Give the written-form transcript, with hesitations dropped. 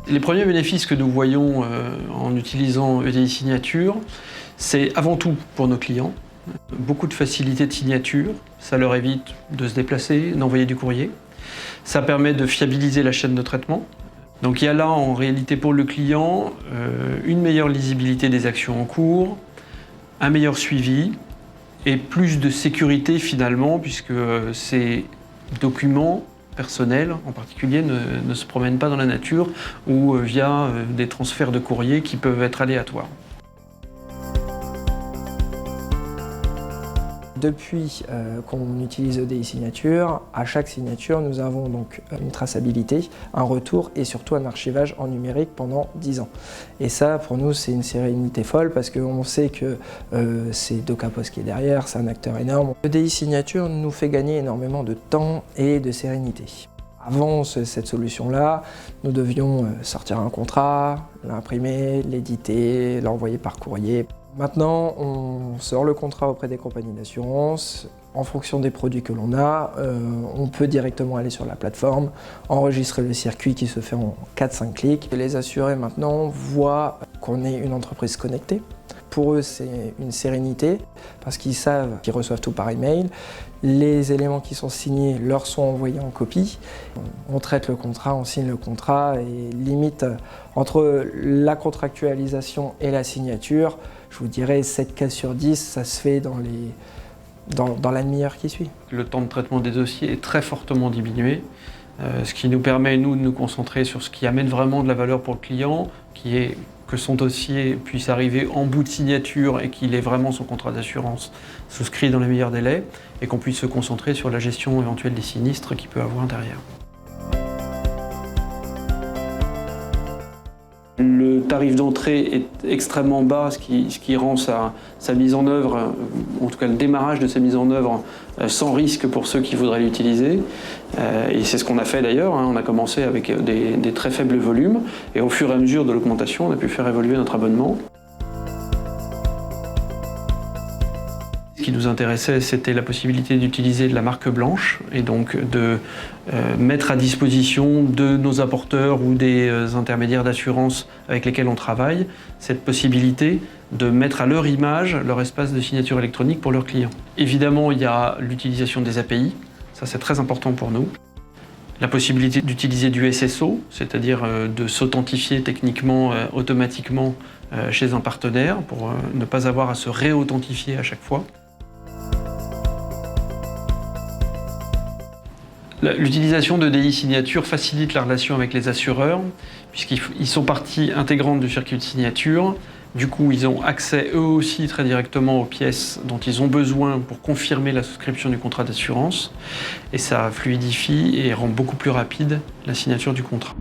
Les premiers bénéfices que nous voyons en utilisant EDI Signature, c'est avant tout pour nos clients. Beaucoup de facilité de signature, ça leur évite de se déplacer, d'envoyer du courrier. Ça permet de fiabiliser la chaîne de traitement. Donc il y a là en réalité pour le client une meilleure lisibilité des actions en cours, un meilleur suivi et plus de sécurité finalement puisque ces documents personnels en particulier ne se promènent pas dans la nature ou via des transferts de courrier qui peuvent être aléatoires. Depuis qu'on utilise EDI Signature, à chaque signature, nous avons donc une traçabilité, un retour et surtout un archivage en numérique pendant 10 ans. Et ça, pour nous, c'est une sérénité folle parce qu'on sait que c'est DocaPost qui est derrière, c'est un acteur énorme. EDI Signature nous fait gagner énormément de temps et de sérénité. Avant cette solution-là, nous devions sortir un contrat, l'imprimer, l'éditer, l'envoyer par courrier. Maintenant, on sort le contrat auprès des compagnies d'assurance. En fonction des produits que l'on a, on peut directement aller sur la plateforme, enregistrer le circuit qui se fait en 4-5 clics. Les assurés maintenant voient qu'on est une entreprise connectée. Pour eux, c'est une sérénité parce qu'ils savent qu'ils reçoivent tout par email. Les éléments qui sont signés leur sont envoyés en copie. On traite le contrat, on signe le contrat et limite entre la contractualisation et la signature, je vous dirais 7 cas sur 10, ça se fait dans la demi-heure qui suit. Le temps de traitement des dossiers est très fortement diminué, ce qui nous permet, nous, de nous concentrer sur ce qui amène vraiment de la valeur pour le client, qui est que son dossier puisse arriver en bout de signature et qu'il ait vraiment son contrat d'assurance souscrit dans les meilleurs délais et qu'on puisse se concentrer sur la gestion éventuelle des sinistres qu'il peut avoir derrière. Le tarif d'entrée est extrêmement bas, ce qui rend sa mise en œuvre, en tout cas le démarrage de sa mise en œuvre, sans risque pour ceux qui voudraient l'utiliser. Et c'est ce qu'on a fait d'ailleurs, on a commencé avec des très faibles volumes et au fur et à mesure de l'augmentation, on a pu faire évoluer notre abonnement. Ce qui nous intéressait, c'était la possibilité d'utiliser de la marque blanche et donc de mettre à disposition de nos apporteurs ou des intermédiaires d'assurance avec lesquels on travaille cette possibilité de mettre à leur image leur espace de signature électronique pour leurs clients. Évidemment, il y a l'utilisation des API, ça c'est très important pour nous. La possibilité d'utiliser du SSO, c'est-à-dire de s'authentifier techniquement, automatiquement chez un partenaire pour ne pas avoir à se réauthentifier à chaque fois. L'utilisation de EDI Signature facilite la relation avec les assureurs, puisqu'ils sont partie intégrante du circuit de signature. Du coup, ils ont accès eux aussi très directement aux pièces dont ils ont besoin pour confirmer la souscription du contrat d'assurance. Et ça fluidifie et rend beaucoup plus rapide la signature du contrat.